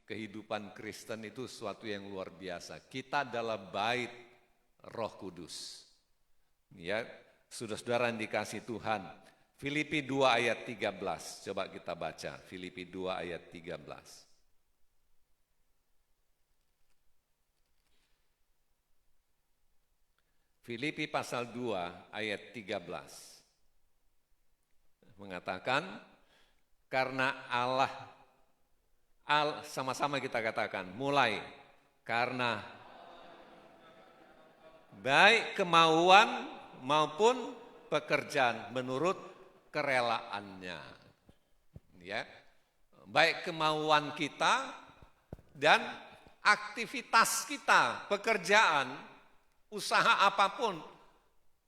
kehidupan Kristen itu sesuatu yang luar biasa. Kita adalah bait Roh Kudus. Ya, saudara-saudara yang dikasihi Tuhan. Filipi 2 ayat 13. Coba kita baca. Filipi 2 ayat 13. Filipi pasal 2 ayat 13. Mengatakan, karena Allah, sama-sama kita katakan, mulai, karena baik kemauan maupun pekerjaan menurut kerelaannya. Ya, baik kemauan kita dan aktivitas kita, pekerjaan, usaha apapun,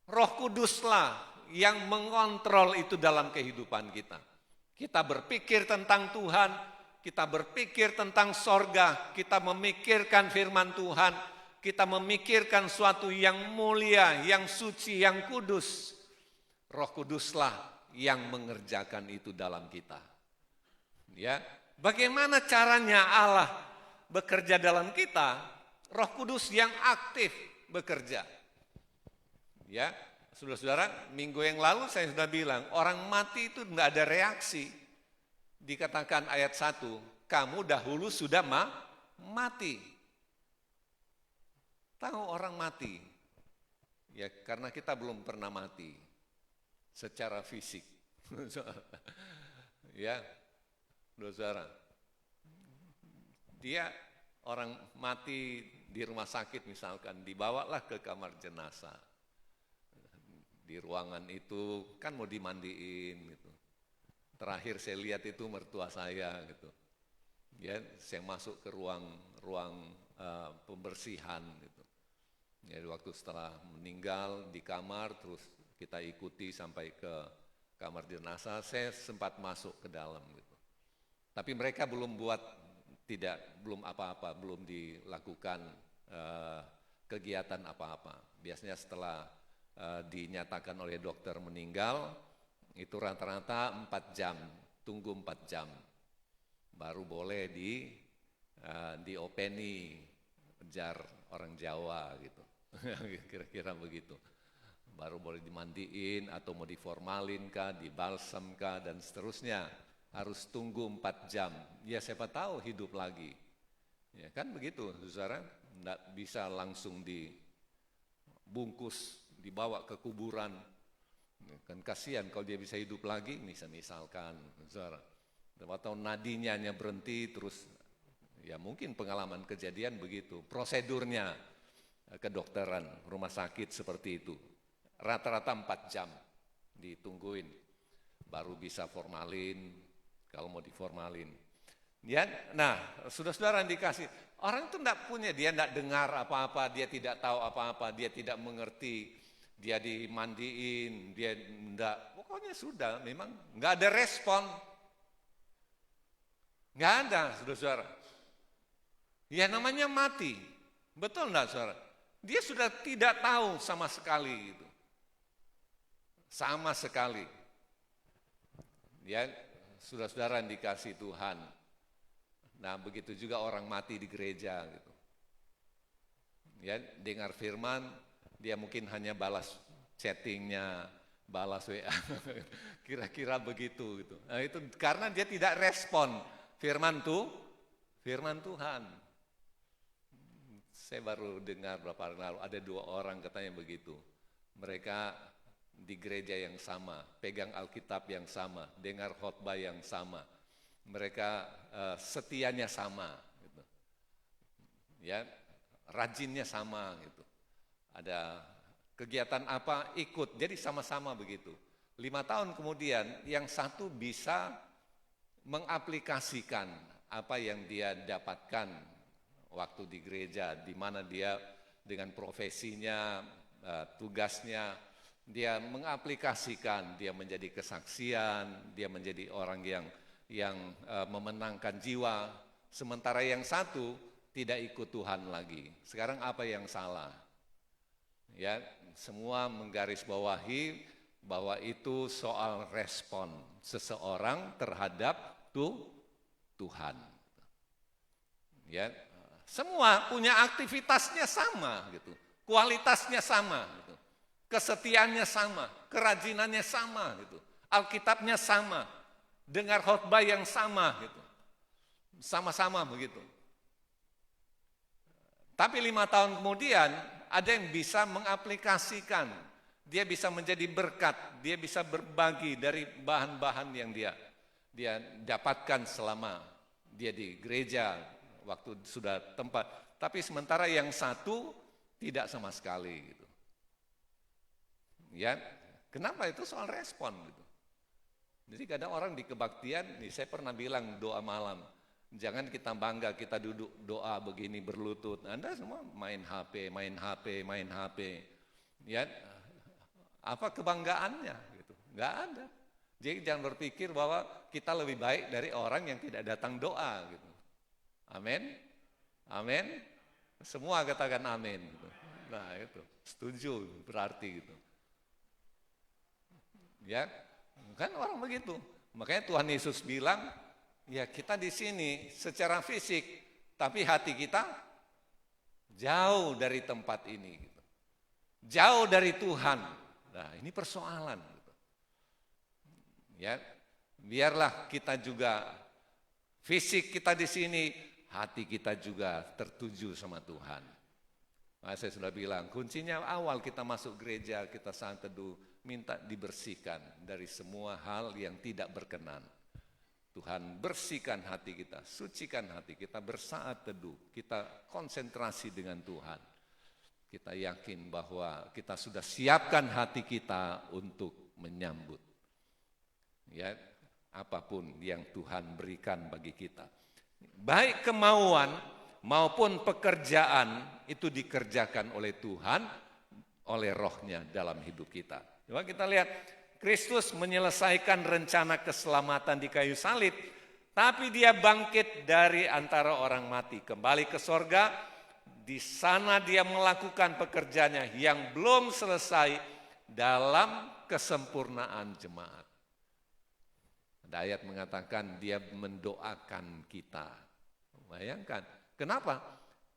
Roh Kuduslah yang mengontrol itu dalam kehidupan kita. Kita berpikir tentang Tuhan, kita berpikir tentang sorga, kita memikirkan firman Tuhan, kita memikirkan suatu yang mulia, yang suci, yang kudus. Roh Kuduslah yang mengerjakan itu dalam kita. Ya, bagaimana caranya Allah bekerja dalam kita? Roh Kudus yang aktif bekerja. Ya, saudara-saudara, minggu yang lalu saya sudah bilang, orang mati itu tidak ada reaksi. Dikatakan ayat 1, kamu dahulu sudah mati. Tahu orang mati? Ya, karena kita belum pernah mati secara fisik. Ya, saudara. Dia orang mati di rumah sakit misalkan, dibawalah ke kamar jenazah. Di ruangan itu kan mau dimandiin gitu. Terakhir saya lihat itu mertua saya gitu. Ya, saya masuk ke ruang pembersihan gitu. Jadi waktu setelah meninggal di kamar, terus kita ikuti sampai ke kamar jenazah, saya sempat masuk ke dalam gitu. Tapi mereka belum belum apa-apa, belum dilakukan kegiatan apa-apa. Biasanya setelah dinyatakan oleh dokter meninggal, itu rata-rata 4 jam, tunggu 4 jam. Baru boleh diopeni, jar orang Jawa gitu. Kira-kira begitu. Baru boleh dimandiin atau mau diformalin kah, dibalsam kah, dan seterusnya. Harus tunggu 4 jam. Ya siapa tahu hidup lagi. Ya kan begitu, saudara. Tidak bisa langsung dibungkus, dibawa ke kuburan. Kan kasihan kalau dia bisa hidup lagi, misalkan, saudara. Atau nadinya hanya berhenti, terus ya mungkin pengalaman kejadian begitu. Prosedurnya kedokteran, rumah sakit seperti itu. Rata-rata 4 jam ditungguin, baru bisa formalin, kalau mau diformalin. Ya, nah, saudara-saudara yang dikasih, orang itu tidak punya, dia tidak dengar apa-apa, dia tidak tahu apa-apa, dia tidak mengerti, dia dimandiin, dia tidak, pokoknya sudah, memang nggak ada respon, nggak ada, saudara-saudara. Ya namanya mati, betul enggak, saudara? Dia sudah tidak tahu sama sekali itu. Sama sekali. Ya, saudara-saudara yang dikasih Tuhan. Nah, begitu juga orang mati di gereja gitu. Ya, dengar firman, dia mungkin hanya balas chattingnya, balas WA. Kira-kira begitu gitu. Nah, itu karena dia tidak respon firman Tuhan. Saya baru dengar beberapa hari lalu ada 2 orang katanya begitu. Mereka di gereja yang sama, pegang Alkitab yang sama, dengar khotbah yang sama. Mereka setianya sama gitu. Ya, rajinnya sama gitu. Ada kegiatan apa ikut, jadi sama-sama begitu. 5 tahun kemudian yang satu bisa mengaplikasikan apa yang dia dapatkan waktu di gereja, di mana dia dengan profesinya, tugasnya, dia mengaplikasikan, dia menjadi kesaksian, dia menjadi orang yang memenangkan jiwa. Sementara yang satu tidak ikut Tuhan lagi. Sekarang apa yang salah? Ya, semua menggarisbawahi bahwa itu soal respon seseorang terhadap Tuhan. Ya, semua punya aktivitasnya sama gitu. Kualitasnya sama gitu. Kesetiaannya sama, kerajinannya sama gitu. Alkitabnya sama, dengar khotbah yang sama gitu. Sama-sama begitu. Tapi 5 tahun kemudian ada yang bisa mengaplikasikan, dia bisa menjadi berkat, dia bisa berbagi dari bahan-bahan yang dia dapatkan selama dia di gereja, waktu sudah tempat. Tapi sementara yang satu tidak sama sekali gitu. Ya, kenapa? Itu soal respon gitu. Jadi kadang orang di kebaktian, saya pernah bilang doa malam, jangan kita bangga kita duduk doa begini berlutut. Anda semua main HP, main HP, main HP. Ya, apa kebanggaannya gitu? Enggak ada. Jadi jangan berpikir bahwa kita lebih baik dari orang yang tidak datang doa gitu. Amin. Amin. Semua katakan amin gitu. Nah, itu setuju berarti gitu. Ya, kan orang begitu. Makanya Tuhan Yesus bilang, ya kita di sini secara fisik, tapi hati kita jauh dari tempat ini, gitu. Jauh dari Tuhan. Nah, ini persoalan. Gitu. Ya, biarlah kita juga fisik kita di sini, hati kita juga tertuju sama Tuhan. Nah, saya sudah bilang, kuncinya awal kita masuk gereja, kita saat teduh, minta dibersihkan dari semua hal yang tidak berkenan. Tuhan bersihkan hati kita, sucikan hati kita, bersaat teduh, kita konsentrasi dengan Tuhan. Kita yakin bahwa kita sudah siapkan hati kita untuk menyambut ya apapun yang Tuhan berikan bagi kita. Baik kemauan maupun pekerjaan itu dikerjakan oleh Tuhan, oleh Roh-Nya dalam hidup kita. Coba kita lihat, Kristus menyelesaikan rencana keselamatan di kayu salib, tapi dia bangkit dari antara orang mati, kembali ke sorga. Di sana dia melakukan pekerjaannya yang belum selesai dalam kesempurnaan jemaat. Ada ayat mengatakan dia mendoakan kita. Bayangkan, kenapa?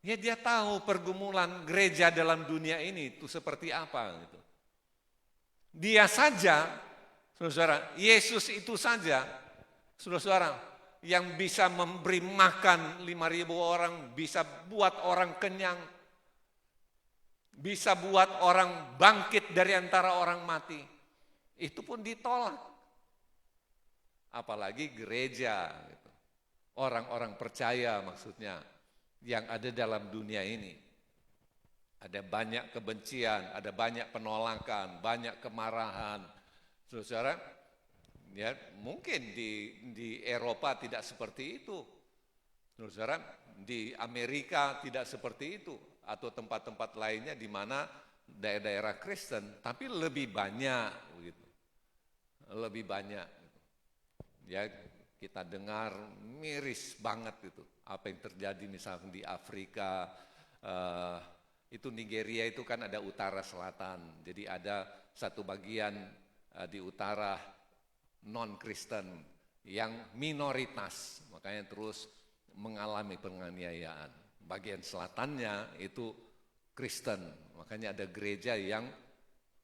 Ya dia tahu pergumulan gereja dalam dunia ini itu seperti apa gitu. Dia saja, saudara, Yesus itu saja, saudara, yang bisa memberi makan 5.000 orang, bisa buat orang kenyang, bisa buat orang bangkit dari antara orang mati. Itu pun ditolak. Apalagi gereja, gitu. Orang-orang percaya maksudnya, yang ada dalam dunia ini. Ada banyak kebencian, ada banyak penolakan, banyak kemarahan. Saudara, ya mungkin di Eropa tidak seperti itu. Saudara, di Amerika tidak seperti itu. Atau tempat-tempat lainnya di mana daerah-daerah Kristen, tapi lebih banyak. Begitu. Lebih banyak. Ya kita dengar miris banget itu. Apa yang terjadi misalnya di Afrika, itu Nigeria itu kan ada utara selatan, jadi ada satu bagian di utara non-Kristen yang minoritas, makanya terus mengalami penganiayaan. Bagian selatannya itu Kristen, makanya ada gereja yang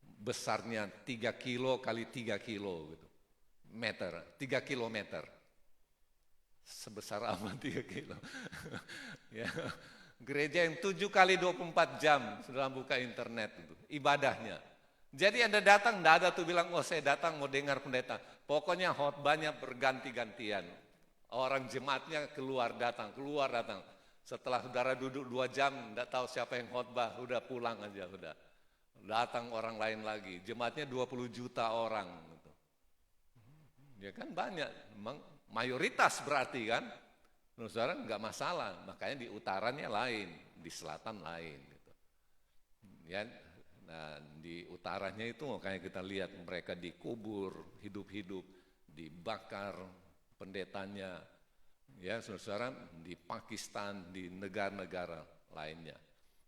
besarnya 3 kilo kali 3 kilo gitu. Meter, 3 kilometer. Sebesar apa 3 kilo? Ya. Gereja yang 7 kali 24 jam sudah buka internet itu, ibadahnya. Jadi Anda datang, tidak ada tuh bilang, oh saya datang mau dengar pendeta. Pokoknya khotbahnya berganti-gantian. Orang jemaatnya keluar datang. Setelah saudara duduk 2 jam, tidak tahu siapa yang khotbah, udah pulang aja, udah. Datang orang lain lagi, jemaatnya 20 juta orang. Gitu. Ya kan banyak, memang mayoritas berarti kan. Saudara enggak masalah, makanya di utaranya lain, di selatan lain. Gitu. Ya, nah di utaranya itu makanya kita lihat mereka dikubur hidup-hidup, dibakar pendetanya. Ya, saudara di Pakistan, di negara-negara lainnya.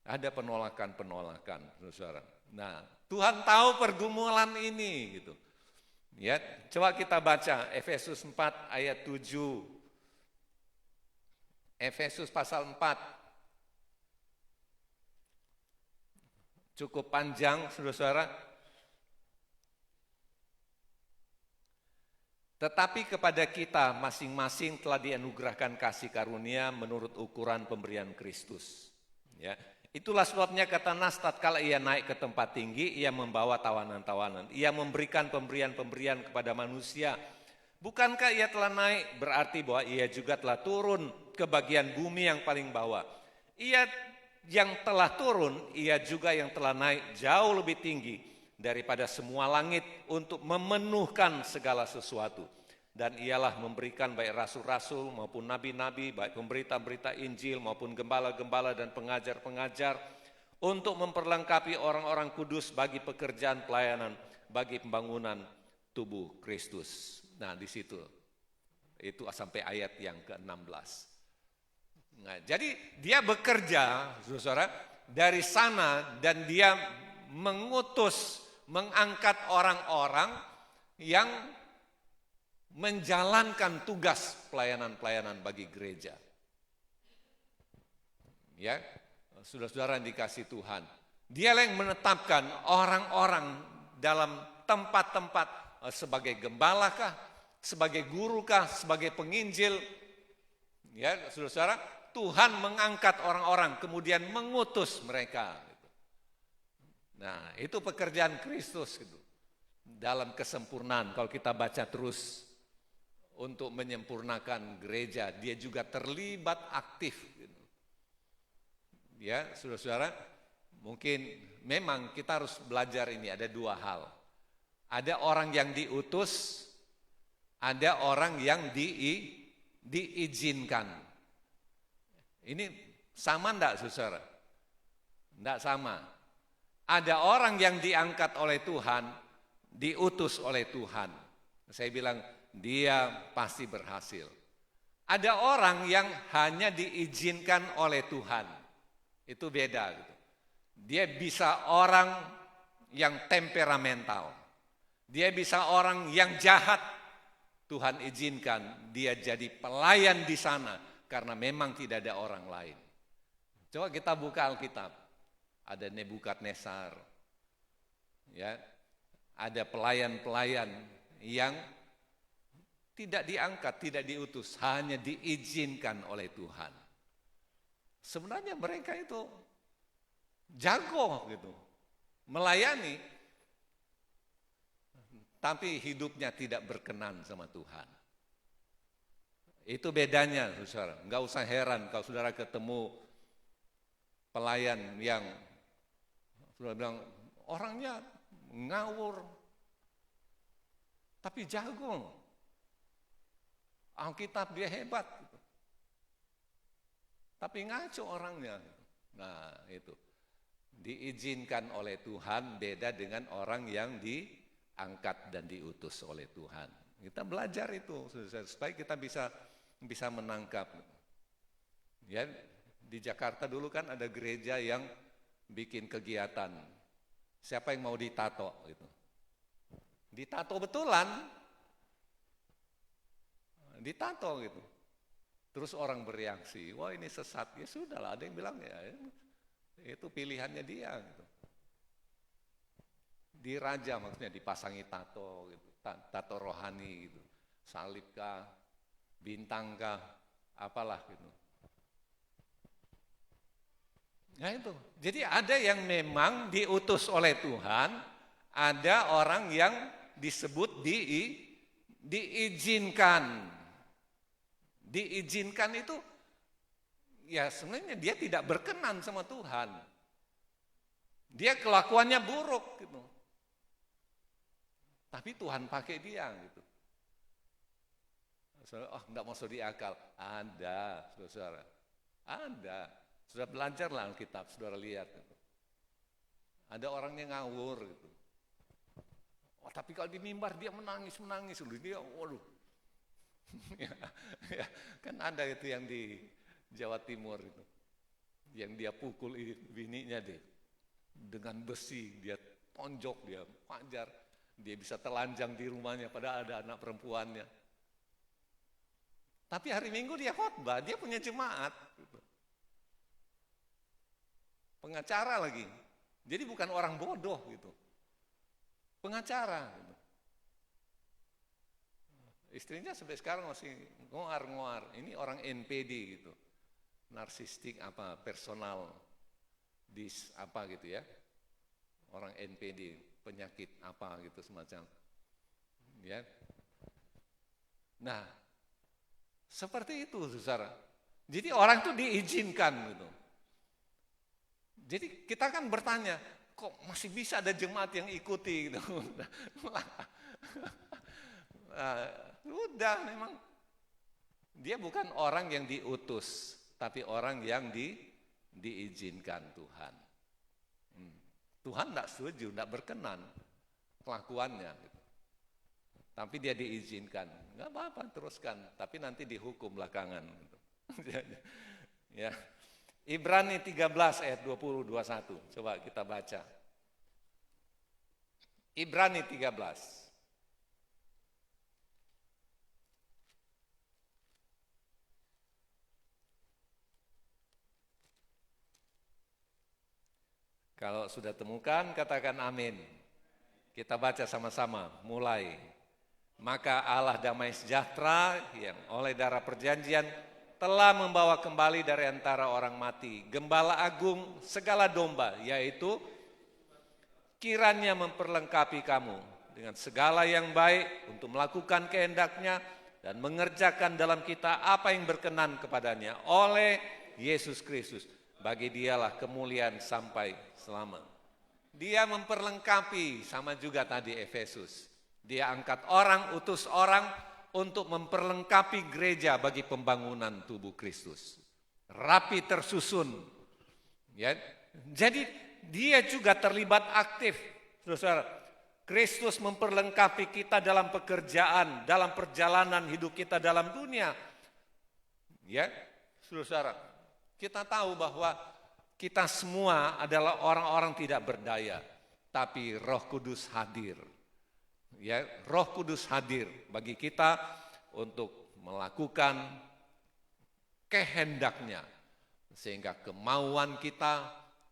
Ada penolakan-penolakan, saudara. Nah, Tuhan tahu pergumulan ini, gitu. Ya, coba kita baca Efesus 4 ayat 7. Efesus pasal 4. Cukup panjang, saudara-saudara. Tetapi kepada kita masing-masing telah dianugerahkan kasih karunia menurut ukuran pemberian Kristus. Ya. Itulah sebabnya kata Nas, tatkala ia naik ke tempat tinggi, ia membawa tawanan-tawanan. Ia memberikan pemberian-pemberian kepada manusia. Bukankah ia telah naik, berarti bahwa ia juga telah turun ke bagian bumi yang paling bawah. Ia yang telah turun, ia juga yang telah naik jauh lebih tinggi daripada semua langit untuk memenuhkan segala sesuatu. Dan ialah memberikan baik rasul-rasul maupun nabi-nabi, baik pemberita-berita Injil maupun gembala-gembala dan pengajar-pengajar untuk memperlengkapi orang-orang kudus bagi pekerjaan pelayanan, bagi pembangunan tubuh Kristus. Nah, di situ itu sampai ayat yang ke-16. Nah, jadi dia bekerja, saudara, dari sana dan dia mengutus, mengangkat orang-orang yang menjalankan tugas pelayanan-pelayanan bagi gereja. Ya, saudara-saudara yang dikasihi Tuhan, dialah yang menetapkan orang-orang dalam tempat-tempat sebagai gembalakah, sebagai gurukah, sebagai penginjil. Ya, saudara-saudara, Tuhan mengangkat orang-orang kemudian mengutus mereka. Nah, itu pekerjaan Kristus gitu. Dalam kesempurnaan, kalau kita baca terus untuk menyempurnakan gereja, dia juga terlibat aktif. Gitu. Ya, saudara-saudara, mungkin memang kita harus belajar ini, ada dua hal. Ada orang yang diutus, ada orang yang diizinkan. Ini sama enggak, saudara? Enggak sama. Ada orang yang diangkat oleh Tuhan, diutus oleh Tuhan. Saya bilang dia pasti berhasil. Ada orang yang hanya diizinkan oleh Tuhan. Itu beda gitu. Dia bisa orang yang temperamental. Dia bisa orang yang jahat. Tuhan izinkan dia jadi pelayan di sana karena memang tidak ada orang lain. Coba kita buka Alkitab. Ada Nebukadnezar. Ya. Ada pelayan-pelayan yang tidak diangkat, tidak diutus, hanya diizinkan oleh Tuhan. Sebenarnya mereka itu jago gitu, melayani, tapi hidupnya tidak berkenan sama Tuhan. Itu bedanya, saudara. Enggak usah heran kalau saudara ketemu pelayan yang saudara bilang orangnya ngawur, tapi jago. Alkitab dia hebat, gitu. Tapi ngaco orangnya. Nah, itu diizinkan oleh Tuhan beda dengan orang yang diangkat dan diutus oleh Tuhan. Kita belajar itu supaya kita bisa menangkap. Ya, di Jakarta dulu kan ada gereja yang bikin kegiatan. Siapa yang mau ditato gitu. Ditato betulan. Ditato gitu. Terus orang bereaksi, wah ini sesat. Ya sudahlah, ada yang bilang ya itu pilihannya dia gitu. Diraja maksudnya dipasangi tato gitu, tato rohani gitu. Salibkah, bintangkah, apalah gitu. Nah itu. Jadi ada yang memang diutus oleh Tuhan, ada orang yang disebut diizinkan. Diizinkan itu ya sebenarnya dia tidak berkenan sama Tuhan. Dia kelakuannya buruk gitu. Tapi Tuhan pakai dia gitu. Oh, enggak masuk di akal. Ada, saudara. Ada. Sudah belajarlah Alkitab, saudara lihat. Gitu. Ada orang yang ngawur gitu. Oh, tapi kalau di mimbar dia menangis. Dia, waduh. Ya, kan ada itu yang di Jawa Timur itu. Yang dia pukul bininya deh. Dengan besi, dia tonjok, dia pajar. Dia bisa telanjang di rumahnya padahal ada anak perempuannya. Tapi hari Minggu dia khotbah, dia punya jemaat. Gitu. Pengacara lagi. Jadi bukan orang bodoh gitu. Pengacara gitu. Istrinya sampai sekarang masih ngoar-ngoar. Ini orang NPD gitu. Narsistik apa, personal apa gitu ya. Orang NPD, penyakit apa gitu semacam. Ya. Nah, seperti itu saudara. Jadi orang itu diizinkan gitu. Jadi kita kan bertanya, kok masih bisa ada jemaat yang ikuti gitu. Udah memang dia bukan orang yang diutus, tapi orang yang diizinkan Tuhan. Tuhan tidak setuju, tidak berkenan kelakuannya. Gitu. Tapi dia diizinkan, nggak apa-apa teruskan, tapi nanti dihukum belakangan. Gitu. Ya. Ibrani 13 ayat 20-21, coba kita baca. Ibrani 13. Kalau sudah temukan, katakan amin. Kita baca sama-sama, mulai. Maka Allah damai sejahtera yang oleh darah perjanjian telah membawa kembali dari antara orang mati Gembala agung segala domba, yaitu kiranya memperlengkapi kamu dengan segala yang baik untuk melakukan kehendaknya dan mengerjakan dalam kita apa yang berkenan kepadanya oleh Yesus Kristus. Bagi dialah kemuliaan sampai selama. Dia memperlengkapi, sama juga tadi Efesus. Dia angkat orang, utus orang untuk memperlengkapi gereja bagi pembangunan tubuh Kristus. Rapi tersusun. Ya. Jadi dia juga terlibat aktif. Saudara, Kristus memperlengkapi kita dalam pekerjaan, dalam perjalanan hidup kita dalam dunia. Ya, saudara. Kita tahu bahwa kita semua adalah orang-orang tidak berdaya, tapi Roh Kudus hadir. Ya, Roh Kudus hadir bagi kita untuk melakukan kehendaknya, sehingga kemauan kita,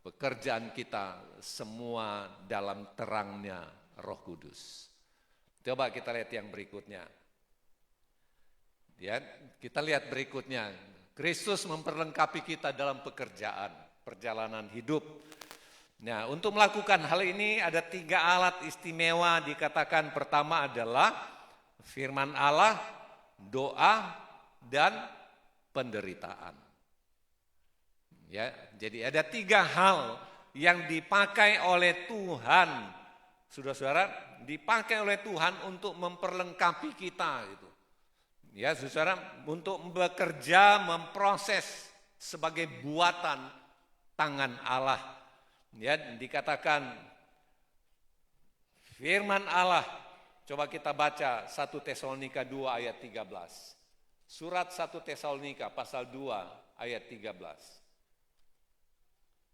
pekerjaan kita, semua dalam terangnya Roh Kudus. Coba kita lihat yang berikutnya. Ya, kita lihat berikutnya. Kristus memperlengkapi kita dalam pekerjaan, perjalanan hidup. Nah, untuk melakukan hal ini ada 3 alat istimewa dikatakan. Pertama adalah firman Allah, doa, dan penderitaan. Ya, jadi ada 3 hal yang dipakai oleh Tuhan. Saudara-saudara, dipakai oleh Tuhan untuk memperlengkapi kita gitu. Ya, saudara, untuk bekerja, memproses sebagai buatan tangan Allah. Ya, dikatakan firman Allah. Coba kita baca 1 Tesalonika 2 ayat 13. Surat 1 Tesalonika pasal 2 ayat 13.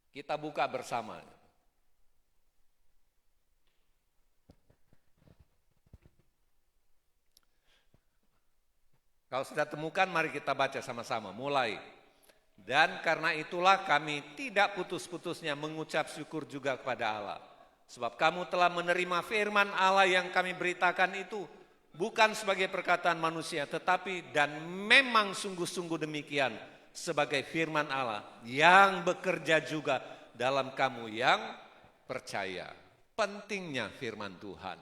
Kita buka bersama. Kalau sudah temukan, mari kita baca sama-sama. Mulai. Dan karena itulah kami tidak putus-putusnya mengucap syukur juga kepada Allah. Sebab kamu telah menerima firman Allah yang kami beritakan itu. Bukan sebagai perkataan manusia, tetapi dan memang sungguh-sungguh demikian. Sebagai firman Allah yang bekerja juga dalam kamu yang percaya. Pentingnya firman Tuhan.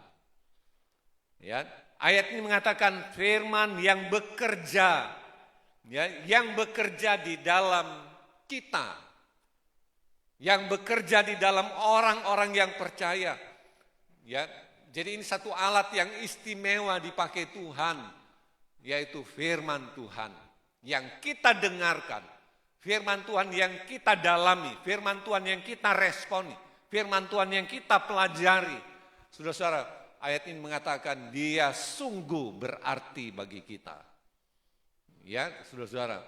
Ya. Ayat ini mengatakan firman yang bekerja, ya, yang bekerja di dalam kita, yang bekerja di dalam orang-orang yang percaya. Ya, jadi ini satu alat yang istimewa dipakai Tuhan, yaitu firman Tuhan yang kita dengarkan, firman Tuhan yang kita dalami, firman Tuhan yang kita responi, firman Tuhan yang kita pelajari. Saudara-saudara, ayat ini mengatakan dia sungguh berarti bagi kita. Ya, saudara-saudara,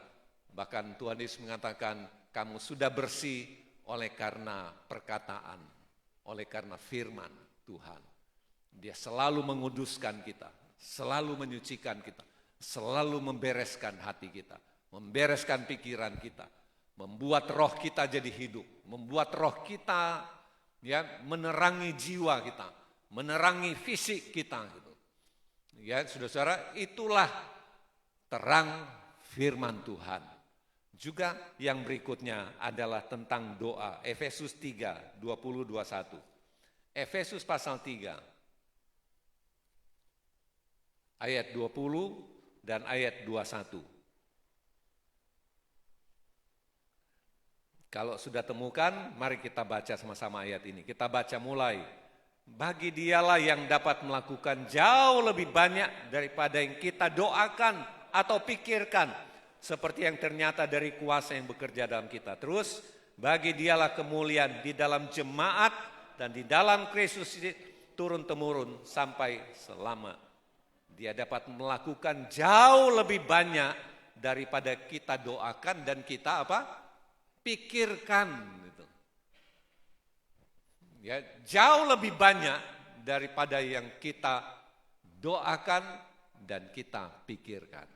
bahkan Tuhan Yesus mengatakan kamu sudah bersih oleh karena perkataan, oleh karena firman Tuhan. Dia selalu menguduskan kita, selalu menyucikan kita, selalu membereskan hati kita, membereskan pikiran kita, membuat roh kita jadi hidup, membuat roh kita ya menerangi jiwa kita, menerangi fisik kita gitu. Ya, saudara-saudara, itulah terang firman Tuhan. Juga yang berikutnya adalah tentang doa. Efesus 3, 20-21. Efesus pasal 3, ayat 20 dan ayat 21. Kalau sudah temukan, mari kita baca sama-sama ayat ini. Kita baca mulai. Bagi dialah yang dapat melakukan jauh lebih banyak daripada yang kita doakan atau pikirkan, seperti yang ternyata dari kuasa yang bekerja dalam kita. Terus, bagi dialah kemuliaan di dalam jemaat dan di dalam Kristus turun-temurun sampai selama. Dia dapat melakukan jauh lebih banyak daripada kita doakan dan kita pikirkan. Gitu. Ya, jauh lebih banyak daripada yang kita doakan dan kita pikirkan.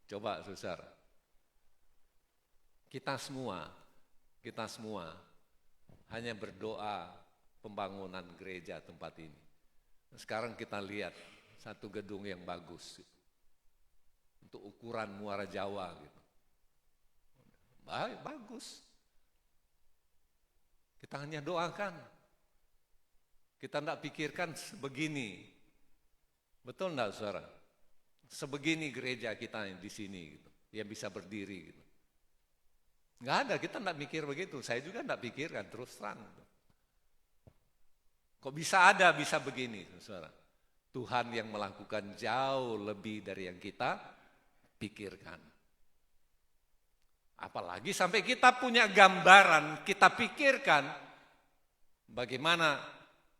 Coba saudara, kita semua hanya berdoa pembangunan gereja tempat ini. Sekarang kita lihat satu gedung yang bagus untuk ukuran Muara Jawa gitu. Bagus. Kita hanya doakan. Kita tidak pikirkan sebegini. Betul enggak saudara? Sebegini gereja kita di sini gitu, yang bisa berdiri gitu. Nggak ada, kita nggak mikir begitu. Saya juga nggak pikirkan terus terang. Gitu. Kok bisa ada, bisa begini, saudara? Tuhan yang melakukan jauh lebih dari yang kita pikirkan. Apalagi sampai kita punya gambaran, kita pikirkan bagaimana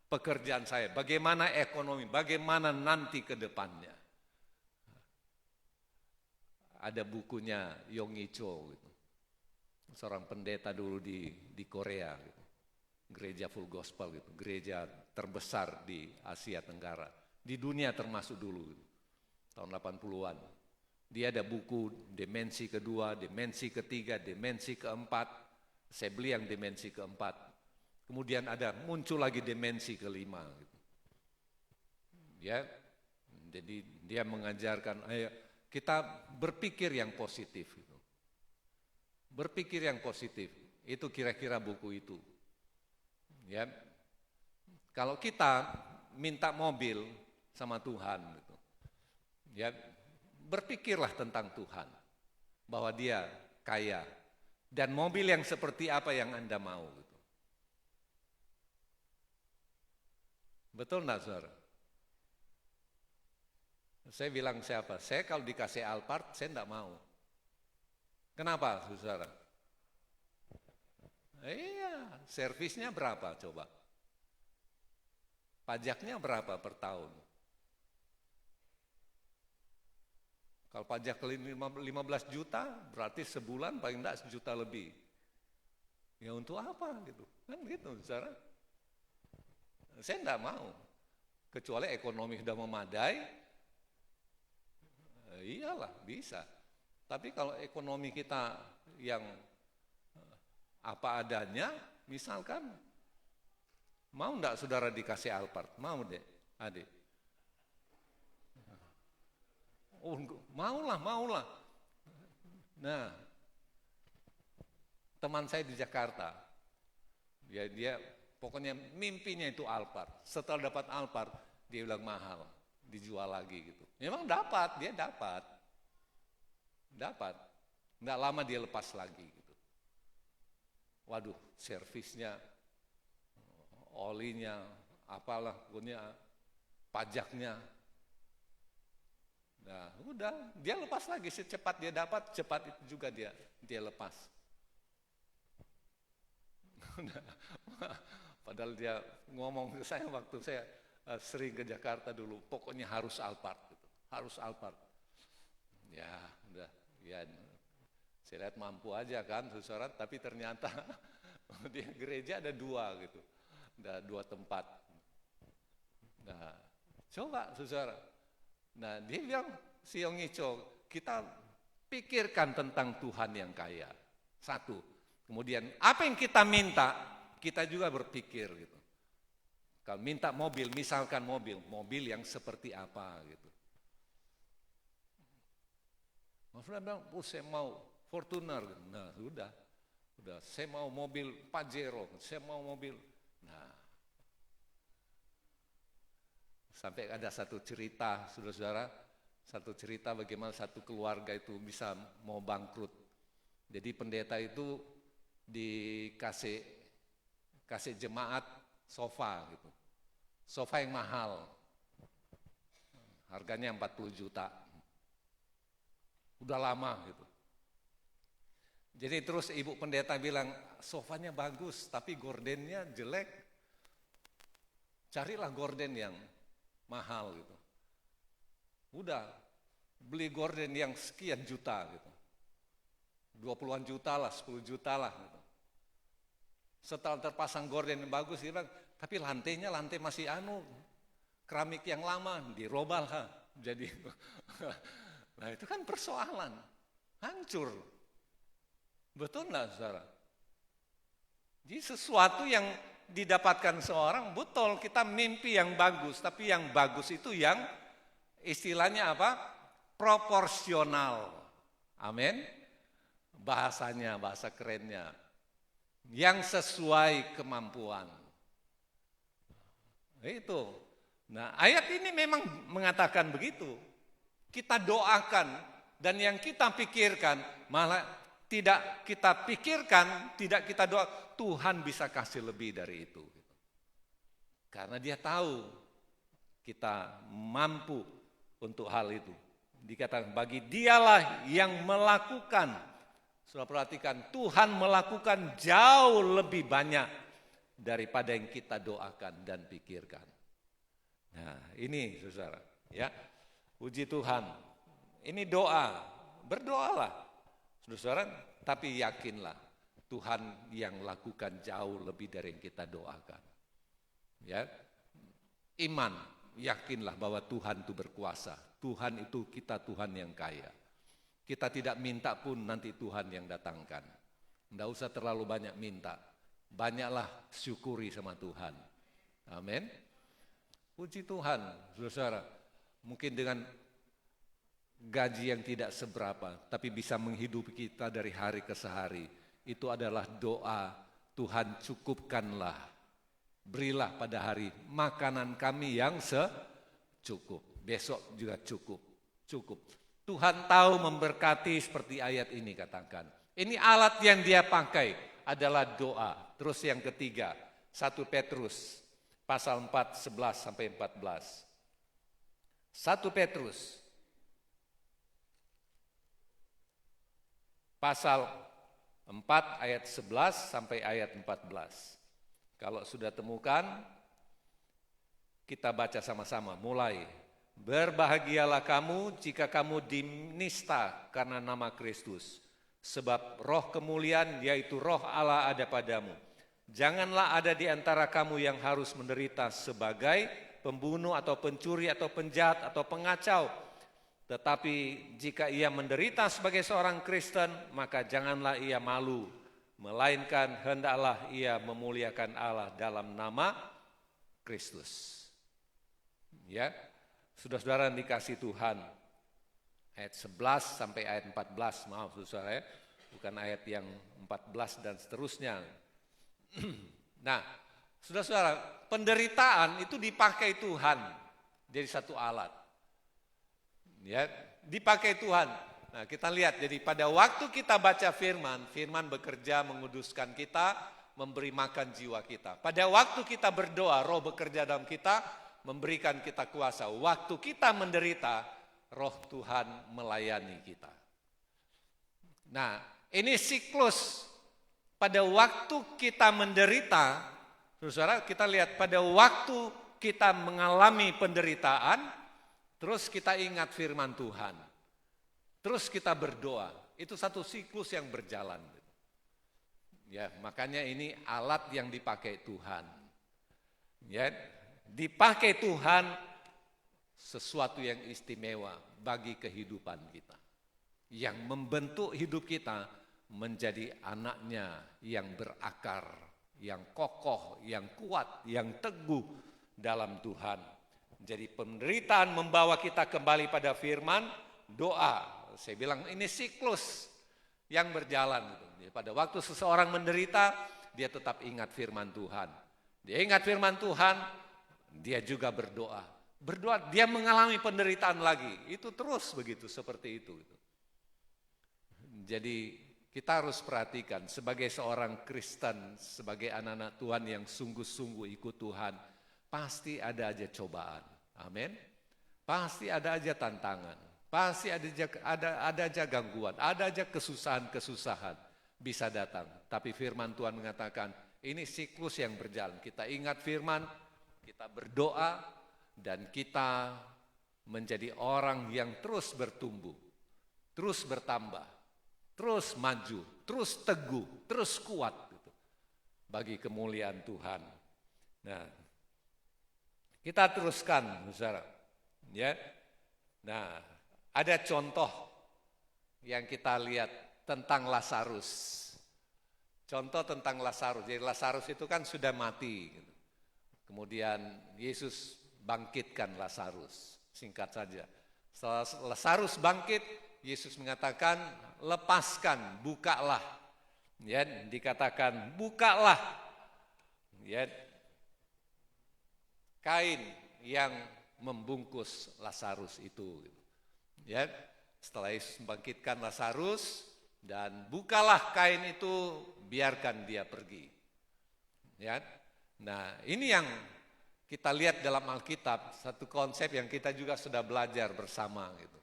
pekerjaan saya, bagaimana ekonomi, bagaimana nanti ke depannya. Ada bukunya Yonggi Cho, gitu. Seorang pendeta dulu di Korea, gitu. Gereja full gospel, gitu. Gereja terbesar di Asia Tenggara, di dunia termasuk dulu, gitu. Tahun 80-an. Dia ada buku dimensi kedua, dimensi ketiga, dimensi keempat. Saya beli yang dimensi keempat. Kemudian muncul lagi dimensi kelima, gitu. Ya, jadi dia mengajarkan, ayo kita berpikir yang positif. Gitu. Berpikir yang positif, itu kira-kira buku itu. Ya, kalau kita minta mobil sama Tuhan, gitu, ya berpikirlah tentang Tuhan, bahwa Dia kaya dan mobil yang seperti apa yang Anda mau. Gitu. Betul nggak, saudara? Saya bilang siapa? Saya kalau dikasih Alphard, saya enggak mau. Kenapa, saudara? Iya, servisnya berapa coba? Pajaknya berapa per tahun? Kalau pajak 15 juta, berarti sebulan paling enggak 1 juta lebih. Ya untuk apa gitu? Kan gitu, saudara? Saya enggak mau. Kecuali ekonomi sudah memadai, iyalah bisa. Tapi kalau ekonomi kita yang apa adanya, misalkan mau enggak saudara dikasih Alphard? Mau deh, adik. Oh, maulah. Nah, teman saya di Jakarta, dia pokoknya mimpinya itu Alphard. Setelah dapat Alphard, dia bilang mahal, dijual lagi gitu. Memang dia dapat. Nggak lama dia lepas lagi gitu. Waduh, servisnya, olinya, apalah, pokoknya pajaknya. Nah, udah, dia lepas lagi, secepat dia dapat, cepat itu juga dia lepas. Padahal dia ngomong ke saya waktu saya sering ke Jakarta dulu, pokoknya harus Alphard gitu. Harus Alphard. Ya, udah, ya saya lihat mampu aja kan, saudara, tapi ternyata di gereja ada 2 gitu. Ada 2 tempat. Nah, Coba saudara. Nah dia bilang, si Yong Icho, kita pikirkan tentang Tuhan yang kaya. Satu. Kemudian apa yang kita minta, kita juga berpikir gitu. Kalau minta mobil, misalkan mobil yang seperti apa gitu. Maksudnya bilang, saya mau Fortuner. Nah udah, saya mau mobil Pajero, saya mau mobil. Nah, sampai ada satu cerita, saudara-saudara, satu cerita bagaimana satu keluarga itu bisa mau bangkrut. Jadi pendeta itu dikasih jemaat sofa gitu. Sofa yang mahal. Harganya 40 juta. Udah lama gitu. Jadi terus ibu pendeta bilang, sofanya bagus tapi gordennya jelek. Carilah gorden yang mahal gitu. Udah beli gorden yang sekian juta gitu. 20-an juta lah, 10 juta lah gitu. Setelah terpasang gorden yang bagus, dia bilang, tapi lantainya lantai masih keramik yang lama, dirobal ha. Jadi nah itu kan persoalan, hancur. Betul enggak saudara? Jadi sesuatu yang didapatkan seorang, betul kita mimpi yang bagus, tapi yang bagus itu yang istilahnya apa? Proporsional. Amin. Bahasanya, bahasa kerennya. Yang sesuai kemampuan. Itu. Nah, ayat ini memang mengatakan begitu. Kita doakan dan yang kita pikirkan malah tidak kita pikirkan, tidak kita doa, Tuhan bisa kasih lebih dari itu. Karena dia tahu kita mampu untuk hal itu. Dikatakan bagi dialah yang melakukan. Sudah perhatikan, Tuhan melakukan jauh lebih banyak daripada yang kita doakan dan pikirkan. Nah, ini saudara, ya. Puji Tuhan. Ini doa, berdoalah. Saudara, tapi yakinlah Tuhan yang lakukan jauh lebih dari yang kita doakan. Ya. Iman, yakinlah bahwa Tuhan itu berkuasa. Tuhan itu kita Tuhan yang kaya. Kita tidak minta pun nanti Tuhan yang datangkan. Tidak usah terlalu banyak minta. Banyaklah syukuri sama Tuhan. Amin. Puji Tuhan, saudara. Mungkin dengan gaji yang tidak seberapa, tapi bisa menghidupi kita dari hari ke hari. Itu adalah doa, Tuhan cukupkanlah. Berilah pada hari makanan kami yang secukup. Besok juga cukup. Tuhan tahu memberkati seperti ayat ini katakan. Ini alat yang dia pakai adalah doa. Terus yang ketiga, 1 Petrus pasal 4, 11 sampai 14. 1 Petrus pasal 4 ayat 11 sampai ayat 14. Kalau sudah temukan, kita baca sama-sama mulai. Berbahagialah kamu jika kamu dinista karena nama Kristus. Sebab roh kemuliaan yaitu roh Allah ada padamu. Janganlah ada di antara kamu yang harus menderita sebagai pembunuh atau pencuri atau penjahat atau pengacau. Tetapi jika ia menderita sebagai seorang Kristen, maka janganlah ia malu. Melainkan hendaklah ia memuliakan Allah dalam nama Kristus. Ya. Saudara-saudara dikasih Tuhan, ayat 11 sampai ayat 14, maaf saudara ya, bukan ayat yang 14 dan seterusnya. Nah, saudara-saudara, penderitaan itu dipakai Tuhan jadi satu alat. Ya, dipakai Tuhan. Nah, kita lihat, jadi pada waktu kita baca firman, firman bekerja menguduskan kita, memberi makan jiwa kita. Pada waktu kita berdoa, roh bekerja dalam kita, memberikan kita kuasa. Waktu kita menderita, roh Tuhan melayani kita. Nah, ini siklus. Pada waktu kita menderita, saudara, kita lihat pada waktu kita mengalami penderitaan, terus kita ingat firman Tuhan. Terus kita berdoa. Itu satu siklus yang berjalan. Ya, makanya ini alat yang dipakai Tuhan. Ya, dipakai Tuhan sesuatu yang istimewa bagi kehidupan kita, yang membentuk hidup kita menjadi anaknya yang berakar, yang kokoh, yang kuat, yang teguh dalam Tuhan. Jadi penderitaan membawa kita kembali pada firman, doa. Saya bilang ini siklus yang berjalan. Jadi pada waktu seseorang menderita, dia tetap ingat firman Tuhan. Dia ingat firman Tuhan, dia juga berdoa. Berdoa, dia mengalami penderitaan lagi. Itu terus begitu, seperti itu. Jadi kita harus perhatikan sebagai seorang Kristen, sebagai anak-anak Tuhan yang sungguh-sungguh ikut Tuhan, pasti ada aja cobaan. Amin. Pasti ada aja tantangan. Pasti ada aja gangguan, ada aja kesusahan-kesusahan bisa datang. Tapi firman Tuhan mengatakan, ini siklus yang berjalan. Kita ingat firman, kita berdoa, dan kita menjadi orang yang terus bertumbuh, terus bertambah, terus maju, terus teguh, terus kuat gitu, bagi kemuliaan Tuhan. Nah, kita teruskan, saudara. Ya. Nah, ada contoh yang kita lihat tentang Lazarus. Contoh tentang Lazarus. Jadi Lazarus itu kan sudah mati. Gitu. Kemudian Yesus bangkitkan Lazarus. Singkat saja. Setelah Lazarus bangkit, Yesus mengatakan, lepaskan, bukalah. Ya, dikatakan bukalah. Ya, kain yang membungkus Lazarus itu. Ya, setelah Yesus membangkitkan Lazarus dan bukalah kain itu, biarkan dia pergi. Ya, nah ini yang kita lihat dalam Alkitab, satu konsep yang kita juga sudah belajar bersama gitu.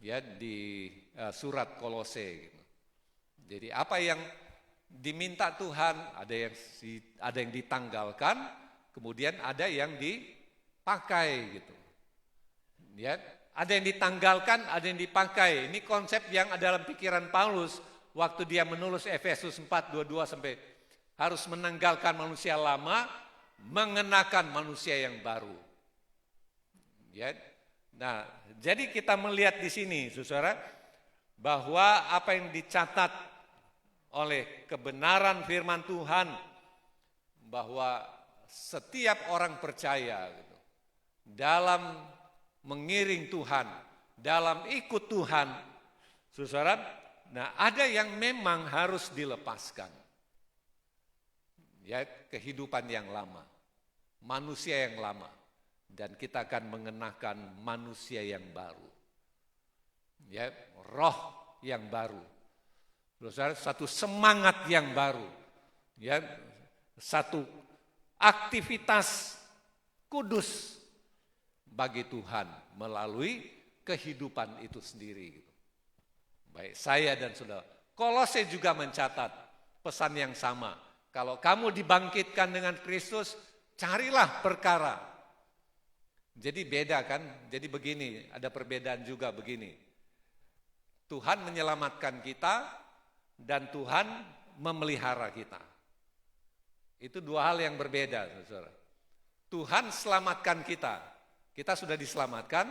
Ya, di surat Kolose gitu. Jadi apa yang diminta Tuhan, ada yang ditanggalkan, kemudian ada yang dipakai gitu. Ya, ada yang ditanggalkan, ada yang dipakai. Ini konsep yang ada dalam pikiran Paulus waktu dia menulis Efesus 4:22 sampai harus menanggalkan manusia lama, mengenakan manusia yang baru. Ya. Nah, jadi kita melihat di sini, saudara, bahwa apa yang dicatat oleh kebenaran firman Tuhan, bahwa setiap orang percaya gitu, dalam mengiring Tuhan, dalam ikut Tuhan, saudara, nah ada yang memang harus dilepaskan. Ya, kehidupan yang lama, manusia yang lama, dan kita akan mengenakan manusia yang baru. Ya, roh yang baru. Saudara, satu semangat yang baru. Ya, satu aktivitas kudus bagi Tuhan melalui kehidupan itu sendiri. Baik saya dan saudara. Kolose juga mencatat pesan yang sama. Kalau kamu dibangkitkan dengan Kristus, carilah perkara. Jadi beda kan? Jadi begini, ada perbedaan juga begini. Tuhan menyelamatkan kita dan Tuhan memelihara kita. Itu dua hal yang berbeda, saudara. Tuhan selamatkan kita. Kita sudah diselamatkan?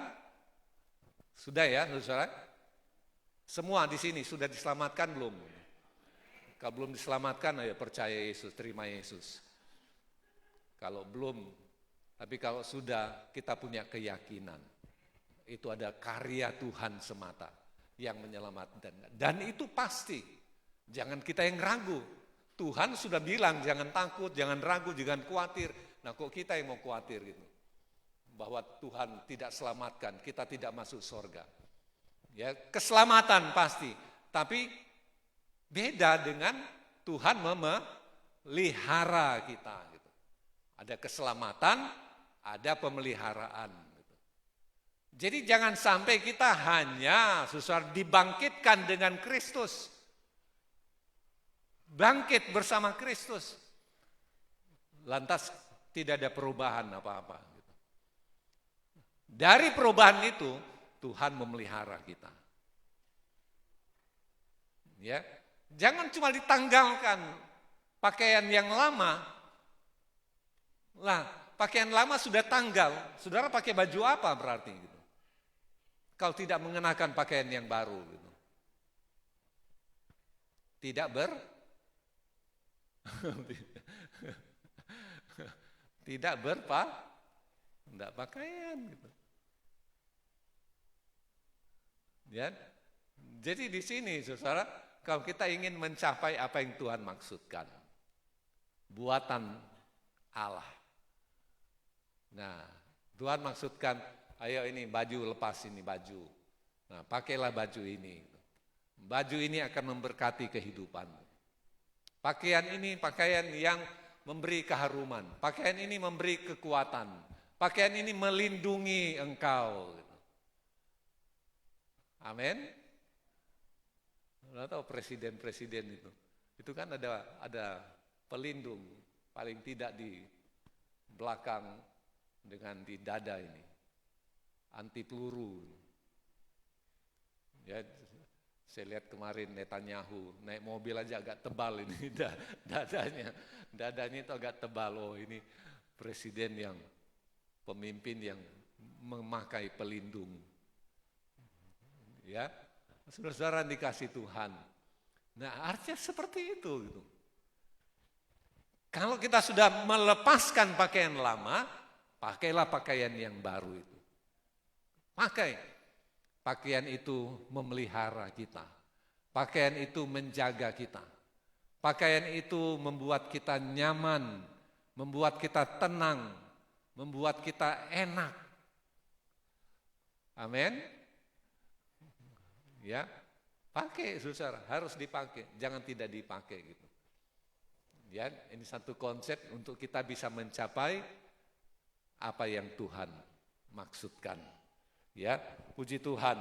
Sudah ya, saudara? Semua di sini sudah diselamatkan belum? Kalau belum diselamatkan, ayo percaya Yesus, terima Yesus. Kalau belum, tapi kalau sudah, kita punya keyakinan. Itu ada karya Tuhan semata yang menyelamatkan. Dan itu pasti, jangan kita yang ragu. Tuhan sudah bilang, jangan takut, jangan ragu, jangan khawatir. Nah kok kita yang mau khawatir gitu? Bahwa Tuhan tidak selamatkan, kita tidak masuk surga. Ya, keselamatan pasti, tapi beda dengan Tuhan memelihara kita. Gitu. Ada keselamatan, ada pemeliharaan. Gitu. Jadi jangan sampai kita hanya susah dibangkitkan dengan Kristus, bangkit bersama Kristus, lantas tidak ada perubahan apa-apa. Gitu. Dari perubahan itu Tuhan memelihara kita. Ya, jangan cuma ditanggalkan pakaian yang lama. Lah, pakaian lama sudah tanggal, saudara pakai baju apa berarti gitu? Kalau tidak mengenakan pakaian yang baru gitu. Tidak tidak tidak pakaian gitu. Ya. Jadi di sini saudara, kalau kita ingin mencapai apa yang Tuhan maksudkan, buatan Allah. Nah, Tuhan maksudkan, ayo ini baju, lepas ini baju. Nah, pakailah baju ini. Baju ini akan memberkati kehidupan. Pakaian ini pakaian yang memberi keharuman. Pakaian ini memberi kekuatan. Pakaian ini melindungi engkau. Amin. Anda tahu presiden-presiden itu kan ada pelindung, paling tidak di belakang dengan di dada ini, anti peluru. Ya, saya lihat kemarin Netanyahu naik mobil aja agak tebal ini dadanya itu agak tebal. Oh ini presiden yang pemimpin yang memakai pelindung. Ya, saudara-saudara dikasih Tuhan. Nah, artinya seperti itu gitu. Kalau kita sudah melepaskan pakaian lama, pakailah pakaian yang baru itu. Pakai. Pakaian itu memelihara kita. Pakaian itu menjaga kita. Pakaian itu membuat kita nyaman, membuat kita tenang, membuat kita enak. Amin. Ya, pakai saudara, harus dipakai, jangan tidak dipakai gitu. Ya, ini satu konsep untuk kita bisa mencapai apa yang Tuhan maksudkan. Ya, puji Tuhan.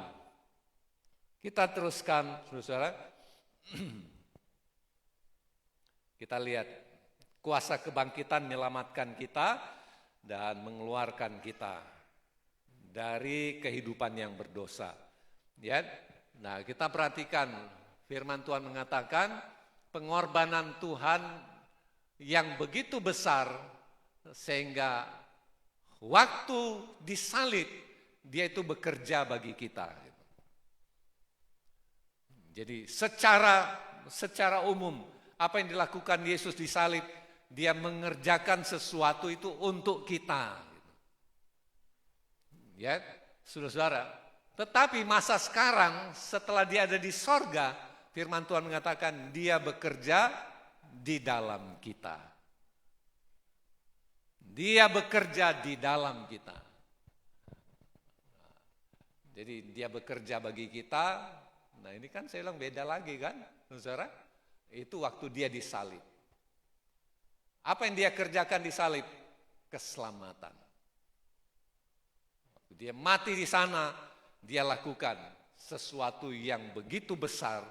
Kita teruskan, saudara. Kita lihat kuasa kebangkitan menyelamatkan kita dan mengeluarkan kita dari kehidupan yang berdosa. Ya. Nah, kita perhatikan firman Tuhan mengatakan pengorbanan Tuhan yang begitu besar sehingga waktu disalib dia itu bekerja bagi kita. Jadi secara umum apa yang dilakukan Yesus di salib, dia mengerjakan sesuatu itu untuk kita. Ya, saudara-saudara. Tetapi masa sekarang setelah dia ada di sorga, firman Tuhan mengatakan dia bekerja di dalam kita. Dia bekerja di dalam kita. Jadi dia bekerja bagi kita. Nah ini kan saya bilang beda lagi kan, saudara? Itu waktu dia disalib. Apa yang dia kerjakan di salib? Keselamatan. Waktu dia mati di sana, dia lakukan sesuatu yang begitu besar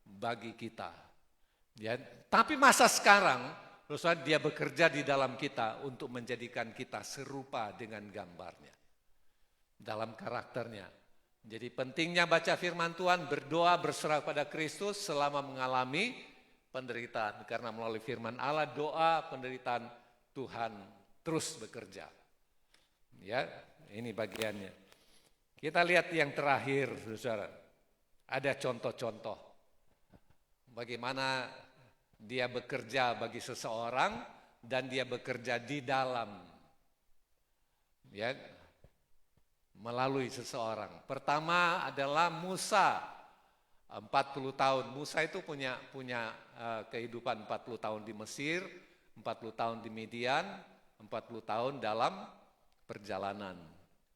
bagi kita. Ya, tapi masa sekarang, dia bekerja di dalam kita untuk menjadikan kita serupa dengan gambarnya. Dalam karakternya. Jadi pentingnya baca firman Tuhan, berdoa, berserah pada Kristus selama mengalami penderitaan. Karena melalui firman Allah, doa, penderitaan Tuhan terus bekerja. Ya, ini bagiannya. Kita lihat yang terakhir, saudara. Ada contoh-contoh. Bagaimana dia bekerja bagi seseorang dan dia bekerja di dalam. Ya, melalui seseorang. Pertama adalah Musa. 40 tahun. Musa itu punya kehidupan 40 tahun di Mesir, 40 tahun di Midian, 40 tahun dalam perjalanan.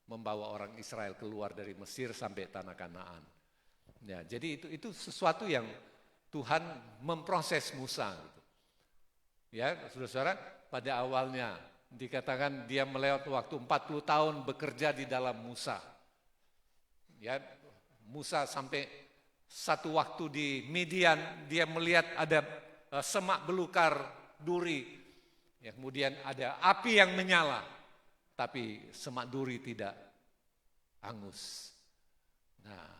Membawa orang Israel keluar dari Mesir sampai tanah Kanaan. Ya, jadi itu sesuatu yang Tuhan memproses Musa. Gitu. Ya, saudara-saudara, pada awalnya dikatakan dia melewati waktu 40 tahun bekerja di dalam Musa. Ya, Musa sampai satu waktu di Midian dia melihat ada semak belukar duri. Ya, kemudian ada api yang menyala. Tapi semak duri tidak hangus. Nah,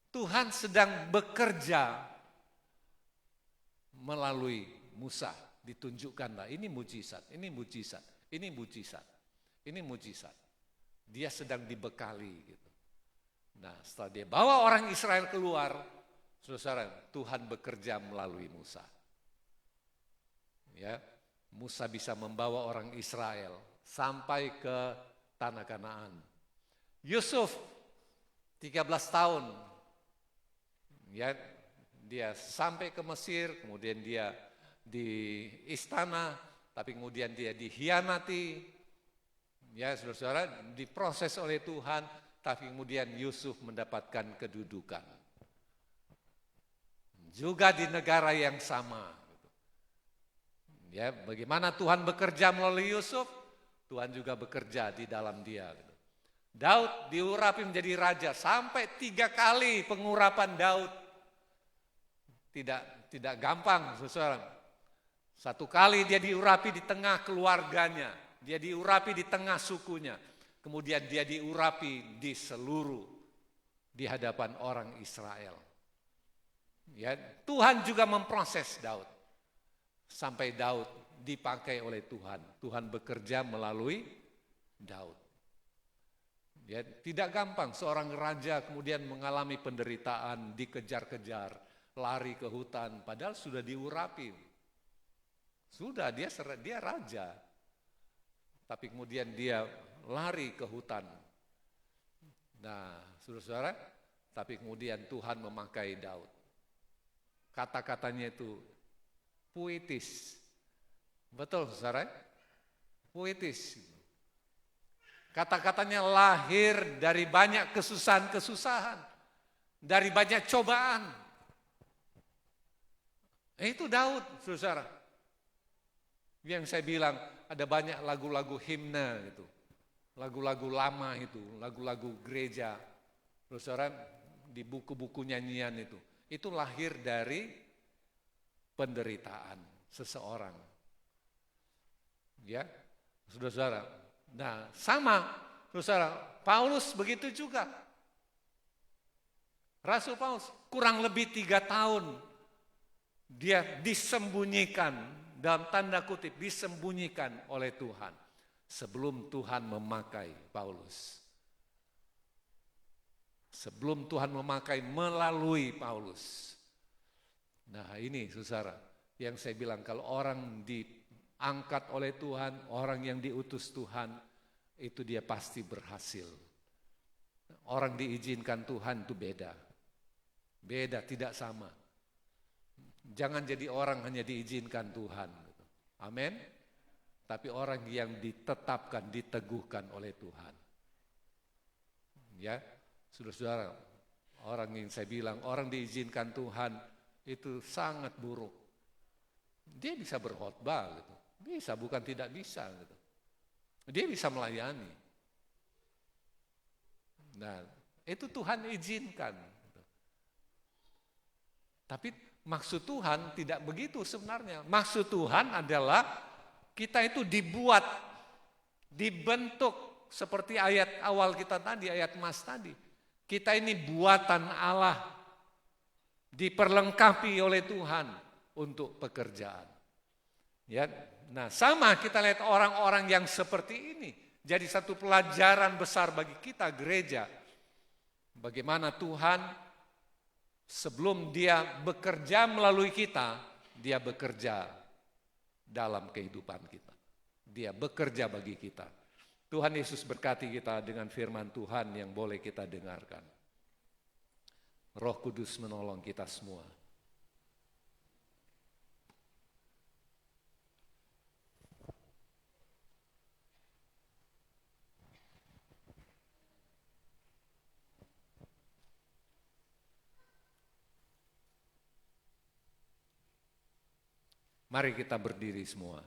Tuhan sedang bekerja melalui Musa. Ditunjukkanlah, ini mujizat, ini mujizat. Ini mujizat. Ini mujizat. Dia sedang dibekali gitu. Nah, setelah dia bawa orang Israel keluar, saudara, Tuhan bekerja melalui Musa. Ya, Musa bisa membawa orang Israel sampai ke tanah Kanaan. Yusuf 13 tahun. Ya, dia sampai ke Mesir, kemudian dia di istana, tapi kemudian dia dihianati. Ya, saudara-saudara, diproses oleh Tuhan, tapi kemudian Yusuf mendapatkan kedudukan. Juga di negara yang sama. Ya, bagaimana Tuhan bekerja melalui Yusuf, Tuhan juga bekerja di dalam dia. Daud diurapi menjadi raja, sampai 3 kali pengurapan Daud. Tidak gampang, saudara. 1 kali dia diurapi di tengah keluarganya, dia diurapi di tengah sukunya, kemudian dia diurapi di seluruh, di hadapan orang Israel. Ya, Tuhan juga memproses Daud, sampai Daud dipakai oleh Tuhan. Tuhan bekerja melalui Daud. Ya, tidak gampang seorang raja kemudian mengalami penderitaan, dikejar-kejar, lari ke hutan, padahal sudah diurapi. Sudah, dia raja. Tapi kemudian dia lari ke hutan. Nah, saudara-saudara, tapi kemudian Tuhan memakai Daud. Kata-katanya itu puitis. Betul, saudara? Puitis. Kata-katanya lahir dari banyak kesusahan-kesusahan, dari banyak cobaan. Itu Daud, saudara. Yang saya bilang ada banyak lagu-lagu himne gitu, lagu-lagu lama itu, lagu-lagu gereja, saudara, di buku-buku nyanyian itu lahir dari penderitaan seseorang. Ya, saudara. Nah, sama, saudara, Paulus begitu juga. Rasul Paulus kurang lebih 3 tahun dia disembunyikan, dalam tanda kutip disembunyikan oleh Tuhan sebelum Tuhan memakai Paulus. Sebelum Tuhan memakai melalui Paulus. Nah, ini saudara, yang saya bilang kalau orang diangkat oleh Tuhan, orang yang diutus Tuhan, itu dia pasti berhasil. Orang diizinkan Tuhan itu beda. Beda, tidak sama. Jangan jadi orang hanya diizinkan Tuhan. Amin. Tapi orang yang ditetapkan, diteguhkan oleh Tuhan. Ya, saudara-saudara, orang yang saya bilang, orang diizinkan Tuhan itu sangat buruk. Dia bisa berkhotbah gitu. Bisa, bukan tidak bisa gitu. Dia bisa melayani. Nah, itu Tuhan izinkan. Tapi maksud Tuhan tidak begitu sebenarnya. Maksud Tuhan adalah kita itu dibuat, dibentuk seperti ayat awal kita tadi, ayat Mas tadi. Kita ini buatan Allah, diperlengkapi oleh Tuhan untuk pekerjaan. Ya, nah sama kita lihat orang-orang yang seperti ini. Jadi satu pelajaran besar bagi kita gereja. Bagaimana Tuhan sebelum dia bekerja melalui kita, dia bekerja dalam kehidupan kita. Dia bekerja bagi kita. Tuhan Yesus berkati kita dengan firman Tuhan yang boleh kita dengarkan. Roh Kudus menolong kita semua. Mari kita berdiri semua.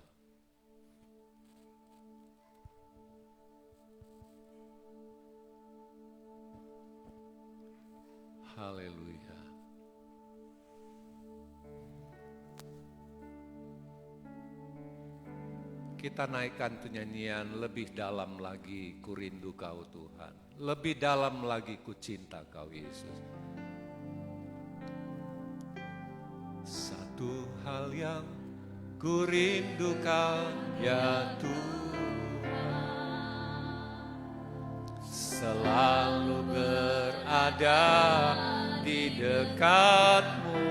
Haleluya. Kita naikkan penyanyian lebih dalam lagi, ku rindu Kau Tuhan. Lebih dalam lagi, ku cinta Kau Yesus. Satu hal yang ku rindukan ya Tuhan, berada di dekatmu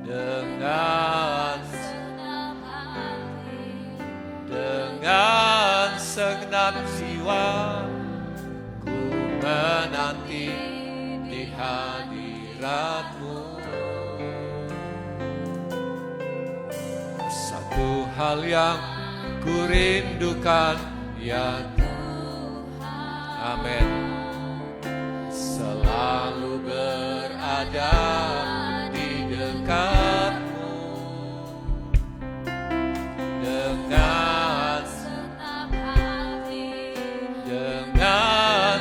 dengan segenap jiwa, ku menanti di hadiratmu. Satu hal yang ku rindukan, ya Tuhan, amin, selalu berada di dekatmu dengan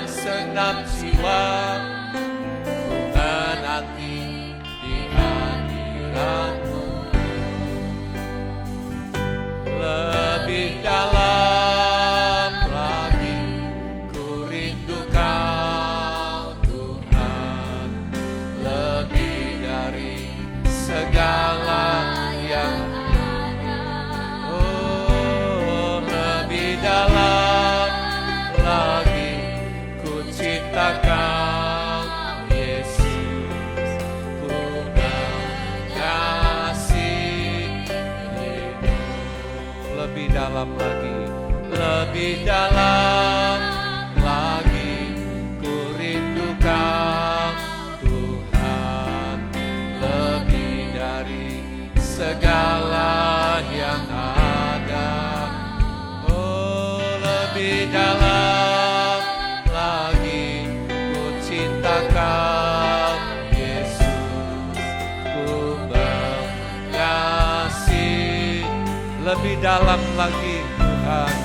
segenap jiwa, ku menanti di hadiratmu. Lebih dalam lagi ku rindu Kau Tuhan, lebih dari segala yang ada. Oh, lebih dalam lagi ku cinta Kau Yesus, ku mengasihimu. Lebih dalam lagi, lebih dalam lagi ku rindu Kau Tuhan, lebih dari segala yang ada. Oh, lebih dalam lagi ku cinta Kau Yesus, ku mengasihi. Lebih dalam lagi Tuhan,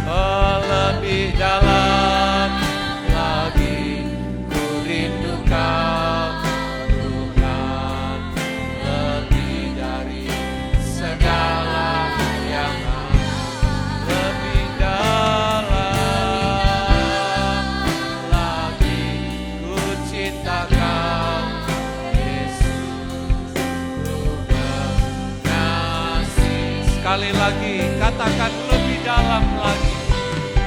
oh lebih dalam lagi ku rindu Kau Tuhan, lebih dari segala yang ada. Lebih dalam lagi ku cinta Kau Yesus, ku mengasihi. Sekali lagi katakan lebih dalam lagi,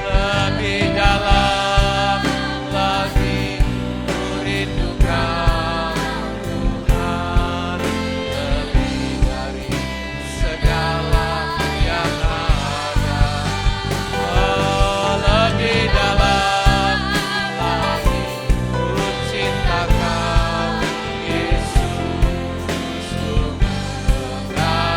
lebih dalam lagi ku rindu Kau Tuhan, lebih dari segala yang ada. Oh, lebih dalam lagi ku cinta Kau Yesus, ku mengasihi.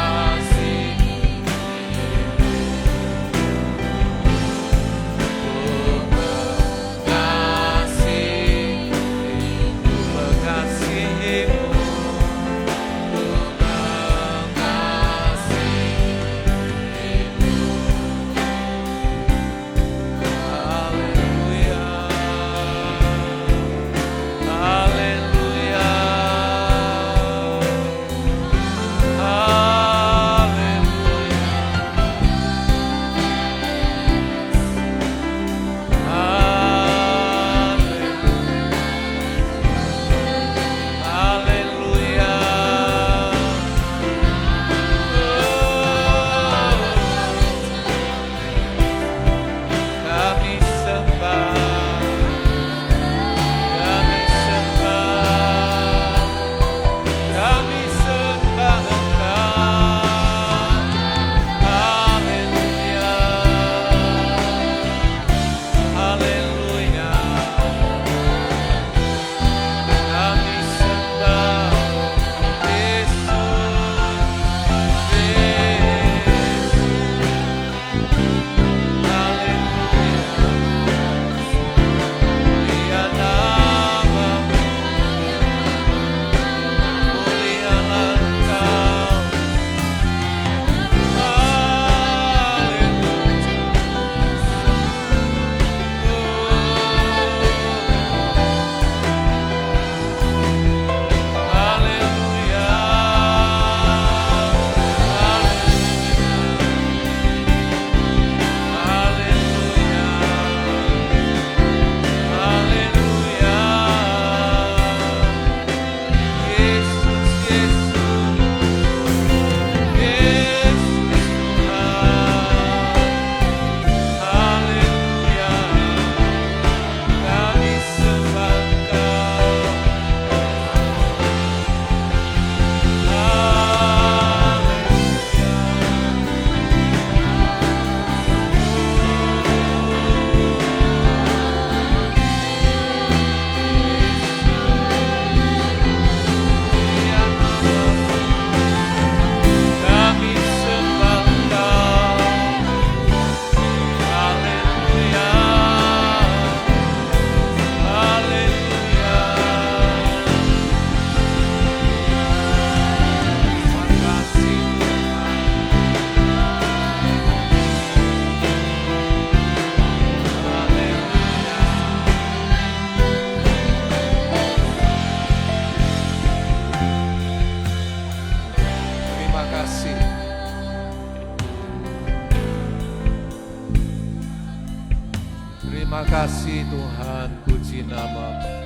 kasih Tuhan, puji nama-Mu.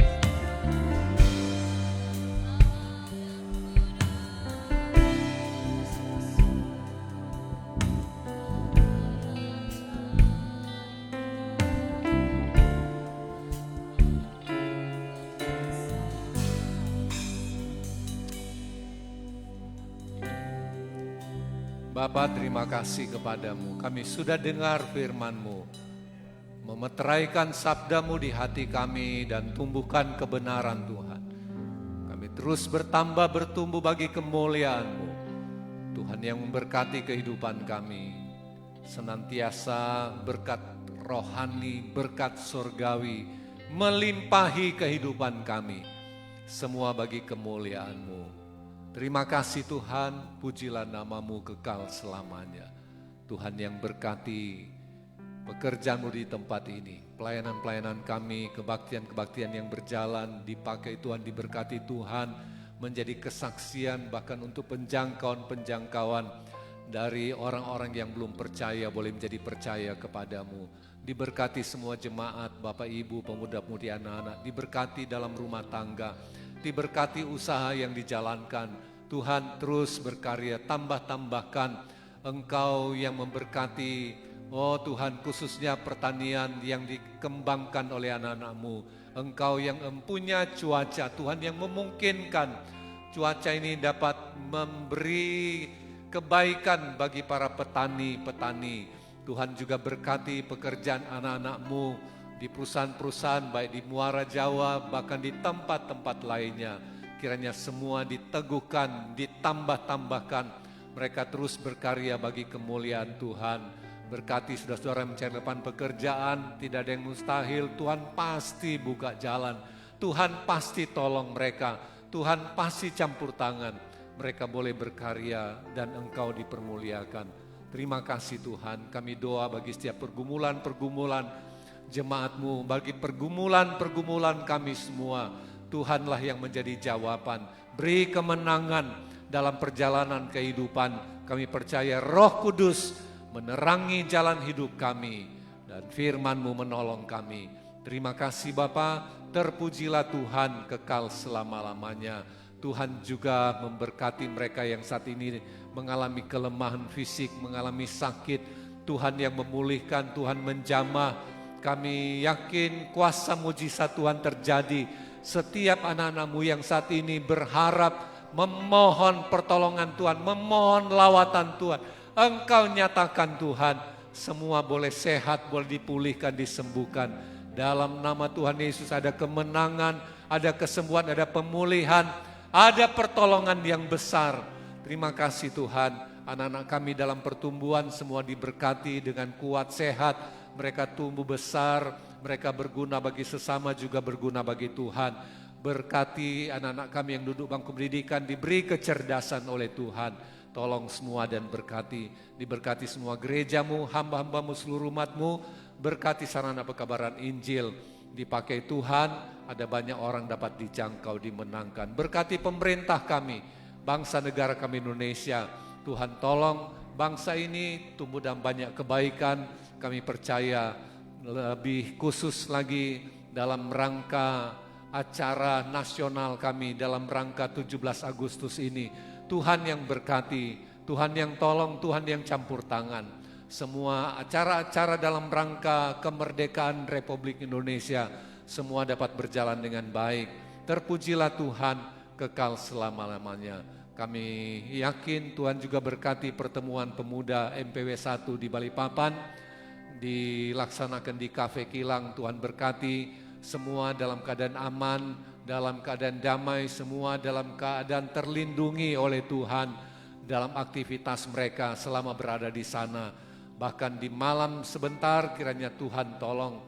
Bapa, terima kasih kepadamu. Kami sudah dengar firman-Mu, memeteraikan sabda-Mu di hati kami dan tumbuhkan kebenaran Tuhan. Kami terus bertambah bertumbuh bagi kemuliaan-Mu. Tuhan yang memberkati kehidupan kami, senantiasa berkat rohani, berkat surgawi, melimpahi kehidupan kami, semua bagi kemuliaan-Mu. Terima kasih Tuhan, pujilah nama-Mu kekal selamanya. Tuhan yang berkati pekerjaan-Mu di tempat ini, pelayanan-pelayanan kami, kebaktian-kebaktian yang berjalan, dipakai Tuhan, diberkati Tuhan, menjadi kesaksian bahkan untuk penjangkauan-penjangkauan dari orang-orang yang belum percaya boleh menjadi percaya kepadamu. Diberkati semua jemaat, Bapak Ibu, pemuda-pemudi, anak-anak, diberkati dalam rumah tangga, diberkati usaha yang dijalankan. Tuhan terus berkarya, tambahkan Engkau yang memberkati, oh Tuhan, khususnya pertanian yang dikembangkan oleh anak-anak-Mu. Engkau yang mempunyai cuaca, Tuhan yang memungkinkan cuaca ini dapat memberi kebaikan bagi para petani-petani. Tuhan juga berkati pekerjaan anak-anak-Mu di perusahaan-perusahaan baik di Muara Jawa bahkan di tempat-tempat lainnya. Kiranya semua diteguhkan, ditambah-tambahkan. Mereka terus berkarya bagi kemuliaan Tuhan. Berkati saudara-saudara yang mencari lapangan pekerjaan, tidak ada yang mustahil. Tuhan pasti buka jalan. Tuhan pasti tolong mereka. Tuhan pasti campur tangan. Mereka boleh berkarya dan Engkau dipermuliakan. Terima kasih Tuhan. Kami doa bagi setiap pergumulan-pergumulan jemaat-Mu, bagi pergumulan-pergumulan kami semua. Tuhanlah yang menjadi jawaban. Beri kemenangan dalam perjalanan kehidupan. Kami percaya Roh Kudus menerangi jalan hidup kami dan firman-Mu menolong kami. Terima kasih Bapa, terpujilah Tuhan kekal selama-lamanya. Tuhan juga memberkati mereka yang saat ini mengalami kelemahan fisik, mengalami sakit. Tuhan yang memulihkan, Tuhan menjamah. Kami yakin kuasa mujizat Tuhan terjadi. Setiap anak-anak-Mu yang saat ini berharap, memohon pertolongan Tuhan, memohon lawatan Tuhan. Engkau nyatakan Tuhan, semua boleh sehat, boleh dipulihkan, disembuhkan. Dalam nama Tuhan Yesus ada kemenangan, ada kesembuhan, ada pemulihan, ada pertolongan yang besar. Terima kasih Tuhan, anak-anak kami dalam pertumbuhan semua diberkati dengan kuat, sehat. Mereka tumbuh besar, mereka berguna bagi sesama juga berguna bagi Tuhan. Berkati anak-anak kami yang duduk bangku pendidikan, diberi kecerdasan oleh Tuhan. Tolong semua dan berkati, diberkati semua gereja-Mu, hamba-hamba-Mu, seluruh umat-Mu. Berkati sarana pekabaran Injil, dipakai Tuhan, ada banyak orang dapat dijangkau, dimenangkan. Berkati pemerintah kami, bangsa negara kami Indonesia. Tuhan tolong bangsa ini tumbuh dalam banyak kebaikan. Kami percaya lebih khusus lagi dalam rangka acara nasional kami, dalam rangka 17 Agustus ini. Tuhan yang berkati, Tuhan yang tolong, Tuhan yang campur tangan. Semua acara-acara dalam rangka kemerdekaan Republik Indonesia, semua dapat berjalan dengan baik. Terpujilah Tuhan kekal selama-lamanya. Kami yakin Tuhan juga berkati pertemuan pemuda MPW 1 di Balikpapan, dilaksanakan di Cafe Kilang. Tuhan berkati semua dalam keadaan aman, dalam keadaan damai, semua dalam keadaan terlindungi oleh Tuhan dalam aktivitas mereka selama berada di sana. Bahkan di malam sebentar kiranya Tuhan tolong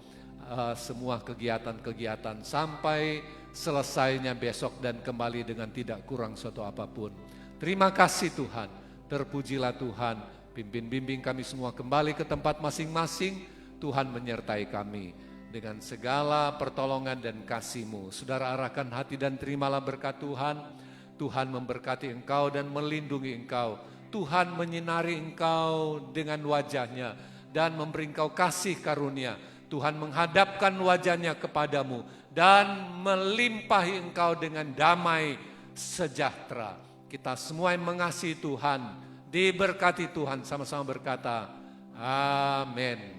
semua kegiatan-kegiatan sampai selesainya besok dan kembali dengan tidak kurang suatu apapun. Terima kasih Tuhan, terpujilah Tuhan. Pimpin bimbing kami semua kembali ke tempat masing-masing. Tuhan menyertai kami dengan segala pertolongan dan kasih-Mu. Saudara arahkan hati dan terimalah berkat Tuhan. Tuhan memberkati engkau dan melindungi engkau. Tuhan menyinari engkau dengan wajah-Nya dan memberi engkau kasih karunia. Tuhan menghadapkan wajahnya kepadamu dan melimpahi engkau dengan damai sejahtera. Kita semua yang mengasihi Tuhan, diberkati Tuhan, sama-sama berkata, amin.